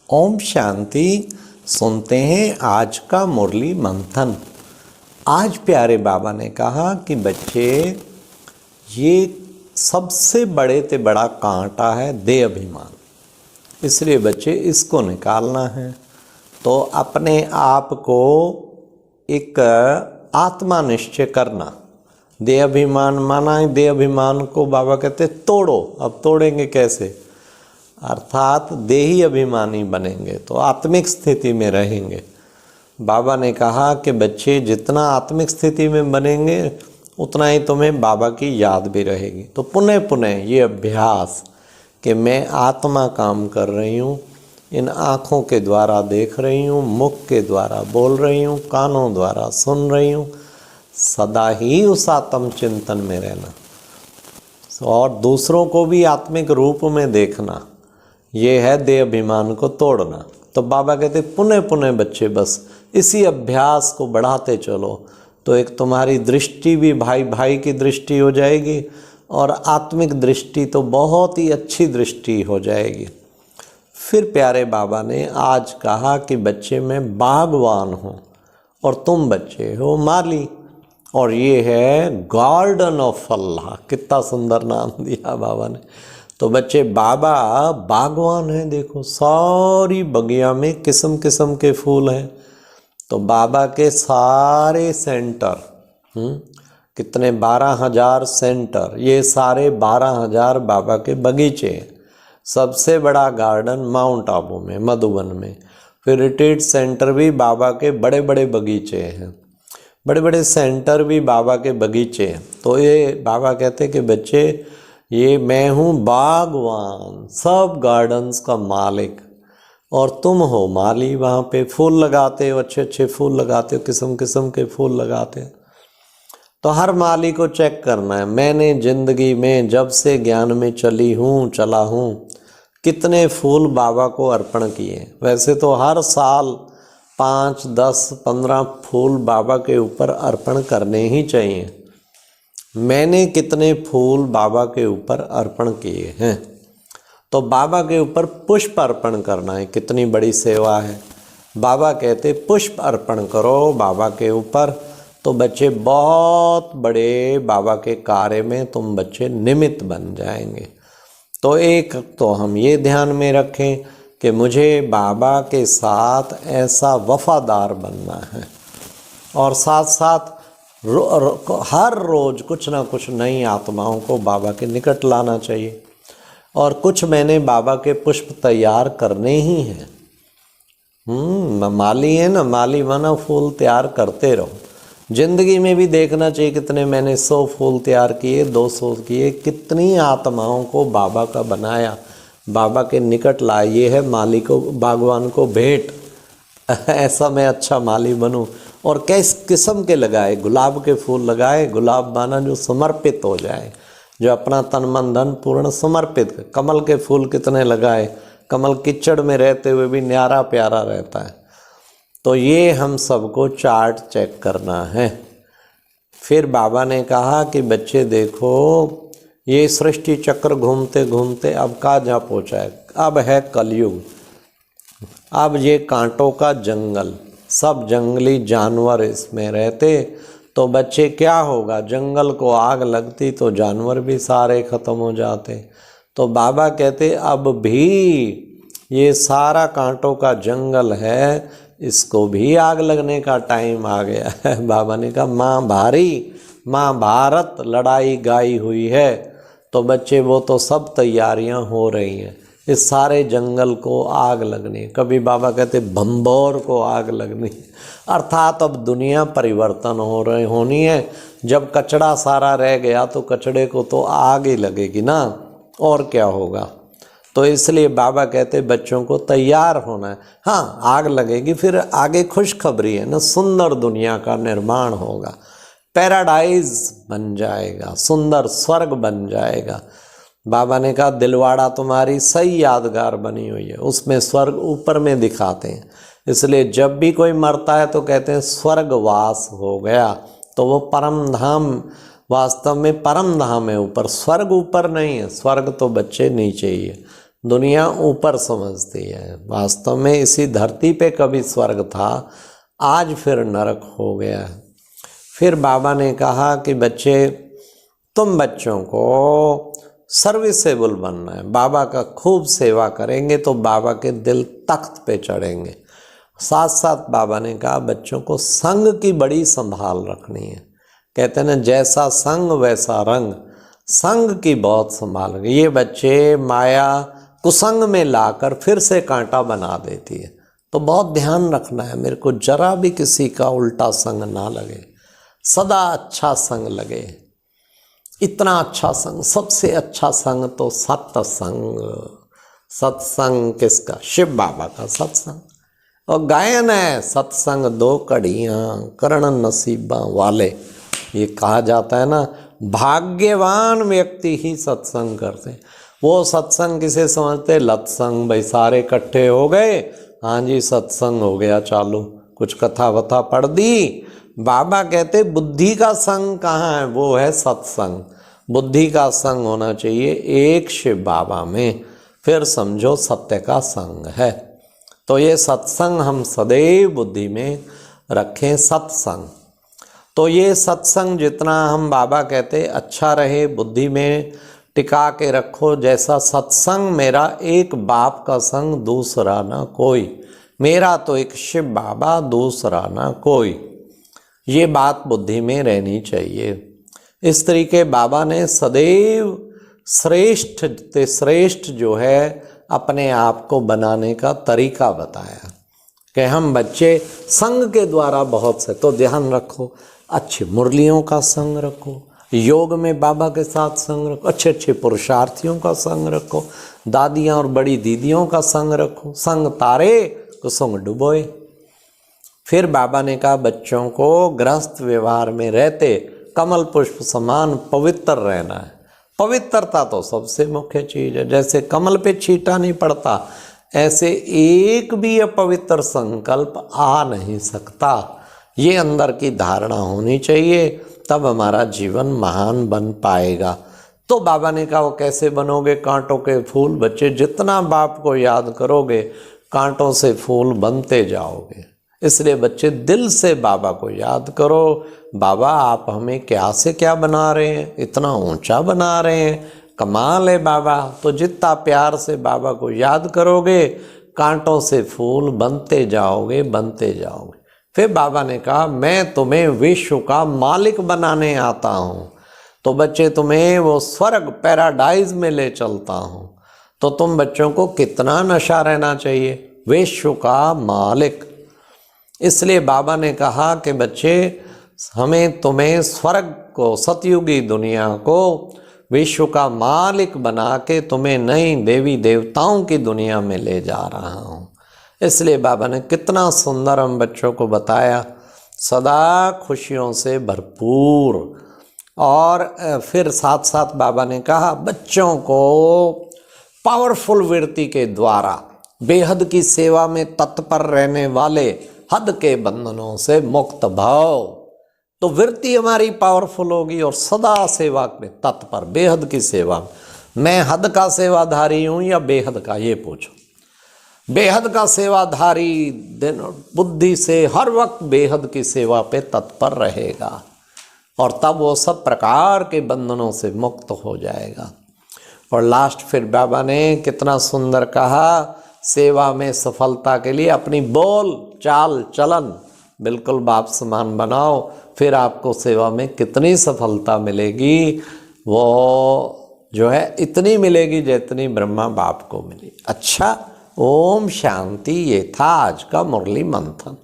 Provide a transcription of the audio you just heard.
ओम शांति। सुनते हैं आज का मुरली मंथन। आज प्यारे बाबा ने कहा कि बच्चे, ये सबसे बड़े से बड़ा कांटा है देह अभिमान, इसलिए बच्चे इसको निकालना है। तो अपने आप को एक आत्मा निश्चय करना। देह अभिमान माना है, देह अभिमान को बाबा कहते तोड़ो। अब तोड़ेंगे कैसे? अर्थात देही अभिमानी बनेंगे तो आत्मिक स्थिति में रहेंगे। बाबा ने कहा कि बच्चे जितना आत्मिक स्थिति में बनेंगे उतना ही तुम्हें बाबा की याद भी रहेगी। तो पुनः पुनः ये अभ्यास कि मैं आत्मा काम कर रही हूँ, इन आँखों के द्वारा देख रही हूँ, मुख के द्वारा बोल रही हूँ, कानों द्वारा सुन रही हूँ, सदा ही उस आत्म चिंतन में रहना और दूसरों को भी आत्मिक रूप में देखना, ये है देह अभिमान को तोड़ना। तो बाबा कहते पुनः पुनः बच्चे बस इसी अभ्यास को बढ़ाते चलो, तो एक तुम्हारी दृष्टि भी भाई भाई की दृष्टि हो जाएगी और आत्मिक दृष्टि तो बहुत ही अच्छी दृष्टि हो जाएगी। फिर प्यारे बाबा ने आज कहा कि बच्चे मैं बागवान हूँ और तुम बच्चे हो माली, और ये है गार्डन ऑफ अल्लाह। कितना सुंदर नाम दिया बाबा ने। तो बच्चे बाबा बागवान हैं, देखो सारी बगिया में किस्म किस्म के फूल हैं। तो बाबा के सारे सेंटर कितने 12,000 सेंटर, ये सारे 12,000 बाबा के बगीचे हैं। सबसे बड़ा गार्डन माउंट आबू में, मधुबन में। फिर रिट्रीट सेंटर भी बाबा के बड़े बड़े बगीचे हैं, बड़े बड़े सेंटर भी बाबा के बगीचे हैं। तो ये बाबा कहते कि बच्चे ये मैं हूँ बागवान, सब गार्डन्स का मालिक, और तुम हो माली। वहाँ पे फूल लगाते हो, अच्छे अच्छे फूल लगाते हो, किस्म किस्म के फूल लगाते हो। तो हर माली को चेक करना है, मैंने ज़िंदगी में जब से ज्ञान में चला हूँ कितने फूल बाबा को अर्पण किए। वैसे तो हर साल 5, 10, 15 फूल बाबा के ऊपर अर्पण करने ही चाहिए। मैंने कितने फूल बाबा के ऊपर अर्पण किए हैं। तो बाबा के ऊपर पुष्प अर्पण करना है, कितनी बड़ी सेवा है। बाबा कहते पुष्प अर्पण करो बाबा के ऊपर, तो बच्चे बहुत बड़े बाबा के कार्य में तुम बच्चे निमित्त बन जाएंगे। तो एक तो हम ये ध्यान में रखें कि मुझे बाबा के साथ ऐसा वफादार बनना है, और साथ साथ हर रोज़ कुछ ना कुछ नई आत्माओं को बाबा के निकट लाना चाहिए। और कुछ मैंने बाबा के पुष्प तैयार करने ही हैं। माली है ना, माली माना फूल तैयार करते रहो। जिंदगी में भी देखना चाहिए कितने मैंने 100 फूल तैयार किए, 200 किए, कितनी आत्माओं को बाबा का बनाया, बाबा के निकट लाए। ये है माली को, बागवान को भेंट। ऐसा मैं अच्छा माली बनूं। और किस किस्म के लगाए? गुलाब के फूल लगाए। गुलाब माना जो समर्पित हो जाए, जो अपना तन मन धन पूर्ण समर्पित। कमल के फूल कितने लगाए, कमल कीचड़ में रहते हुए भी न्यारा प्यारा रहता है। तो ये हम सबको चार्ट चेक करना है। फिर बाबा ने कहा कि बच्चे देखो, ये सृष्टि चक्र घूमते घूमते अब कहाँ जा पहुँचा है? अब है कलयुग। अब ये कांटों का जंगल, सब जंगली जानवर इसमें रहते। तो बच्चे क्या होगा? जंगल को आग लगती तो जानवर भी सारे ख़त्म हो जाते। तो बाबा कहते अब भी ये सारा कांटों का जंगल है, इसको भी आग लगने का टाइम आ गया है। बाबा ने कहा महाभारत लड़ाई गाई हुई है। तो बच्चे वो तो सब तैयारियां हो रही हैं, इस सारे जंगल को आग लगनी। कभी बाबा कहते भंबोर को आग लगनी। अर्थात अब दुनिया परिवर्तन होनी है। जब कचड़ा सारा रह गया तो कचड़े को तो आग ही लगेगी ना, और क्या होगा। तो इसलिए बाबा कहते बच्चों को तैयार होना है। हाँ, आग लगेगी, फिर आगे खुशखबरी है ना, सुंदर दुनिया का निर्माण होगा, पैराडाइज बन जाएगा, सुंदर स्वर्ग बन जाएगा। बाबा ने कहा दिलवाड़ा तुम्हारी सही यादगार बनी हुई है, उसमें स्वर्ग ऊपर में दिखाते हैं। इसलिए जब भी कोई मरता है तो कहते हैं स्वर्गवास हो गया। तो वो परम धाम, वास्तव में परम धाम है ऊपर, स्वर्ग ऊपर नहीं है। स्वर्ग तो बच्चे नीचे ही है। दुनिया ऊपर समझती है। वास्तव में इसी धरती पे कभी स्वर्ग था, आज फिर नरक हो गया है। फिर बाबा ने कहा कि बच्चे, तुम बच्चों को सर्विसेबल बनना है, बाबा का खूब सेवा करेंगे तो बाबा के दिल तख्त पे चढ़ेंगे। साथ साथ बाबा ने कहा बच्चों को संग की बड़ी संभाल रखनी है। कहते हैं ना, जैसा संग वैसा रंग, संग की बहुत संभाल। ये बच्चे माया कुसंग में लाकर फिर से कांटा बना देती है, तो बहुत ध्यान रखना है। मेरे को जरा भी किसी का उल्टा संग ना लगे, सदा अच्छा संग लगे। इतना अच्छा संग, सबसे अच्छा संग तो सत्संग। सत्संग किसका? शिव बाबा का सत्संग। और गायन है, सत्संग दो कड़ियाँ करण नसीबा वाले। ये कहा जाता है ना, भाग्यवान व्यक्ति ही सत्संग करते। वो सत्संग किसे समझते? लत्संग। भाई सारे इकट्ठे हो गए, हाँ जी सत्संग हो गया चालू, कुछ कथा वथा पढ़ दी। बाबा कहते बुद्धि का संग कहाँ है? वो है सत्संग। बुद्धि का संग होना चाहिए एक शिव बाबा में, फिर समझो सत्य का संग है। तो ये सत्संग हम सदैव बुद्धि में रखें, सत्संग। तो ये सत्संग जितना हम बाबा कहते अच्छा रहे, बुद्धि में टिका के रखो। जैसा सत्संग मेरा एक बाप का संग दूसरा ना कोई, मेरा तो एक शिव बाबा दूसरा ना कोई। ये बात बुद्धि में रहनी चाहिए। इस तरीके बाबा ने सदैव श्रेष्ठ से श्रेष्ठ जो है अपने आप को बनाने का तरीका बताया कि हम बच्चे संग के द्वारा बहुत से, तो ध्यान रखो अच्छी मुरलियों का संग रखो, योग में बाबा के साथ संग रखो, अच्छे अच्छे पुरुषार्थियों का संग रखो, दादियाँ और बड़ी दीदियों का संग रखो। संग तारे तो संग डुबोए। फिर बाबा ने कहा बच्चों को गृहस्थ व्यवहार में रहते कमल पुष्प समान पवित्र रहना है। पवित्रता तो सबसे मुख्य चीज़ है। जैसे कमल पे छींटा नहीं पड़ता, ऐसे एक भी अपवित्र संकल्प आ नहीं सकता। ये अंदर की धारणा होनी चाहिए, तब हमारा जीवन महान बन पाएगा। तो बाबा ने कहा वो कैसे बनोगे? कांटों के फूल। बच्चे जितना बाप को याद करोगे, कांटों से फूल बनते जाओगे। इसलिए बच्चे दिल से बाबा को याद करो। बाबा आप हमें क्या से क्या बना रहे हैं, इतना ऊंचा बना रहे हैं, कमाल है बाबा। तो जितना प्यार से बाबा को याद करोगे, कांटों से फूल बनते जाओगे, बनते जाओगे। फिर बाबा ने कहा मैं तुम्हें विश्व का मालिक बनाने आता हूँ। तो बच्चे तुम्हें वो स्वर्ग पैराडाइज में ले चलता हूँ। तो तुम बच्चों को कितना नशा रहना चाहिए, विश्व का मालिक। इसलिए बाबा ने कहा कि बच्चे हमें तुम्हें स्वर्ग को, सतयुगी दुनिया को विश्व का मालिक बना के तुम्हें नई देवी देवताओं की दुनिया में ले जा रहा हूँ। इसलिए बाबा ने कितना सुंदर हम बच्चों को बताया, सदा खुशियों से भरपूर। और फिर साथ साथ बाबा ने कहा बच्चों को पावरफुल वृत्ति के द्वारा बेहद की सेवा में तत्पर रहने वाले हद के बंधनों से मुक्त भाव। तो वृत्ति हमारी पावरफुल होगी और सदा सेवा में तत्पर, बेहद की सेवा। मैं हद का सेवाधारी हूँ या बेहद का, ये पूछो। बेहद का सेवाधारी दिन बुद्धि से हर वक्त बेहद की सेवा पे तत्पर रहेगा, और तब वो सब प्रकार के बंधनों से मुक्त हो जाएगा। और लास्ट फिर बाबा ने कितना सुंदर कहा, सेवा में सफलता के लिए अपनी बोल चाल चलन बिल्कुल बाप समान बनाओ, फिर आपको सेवा में कितनी सफलता मिलेगी, वो जो है इतनी मिलेगी जितनी ब्रह्मा बाप को मिली। अच्छा, ओम शांति। ये था आज का मुरली मंथन।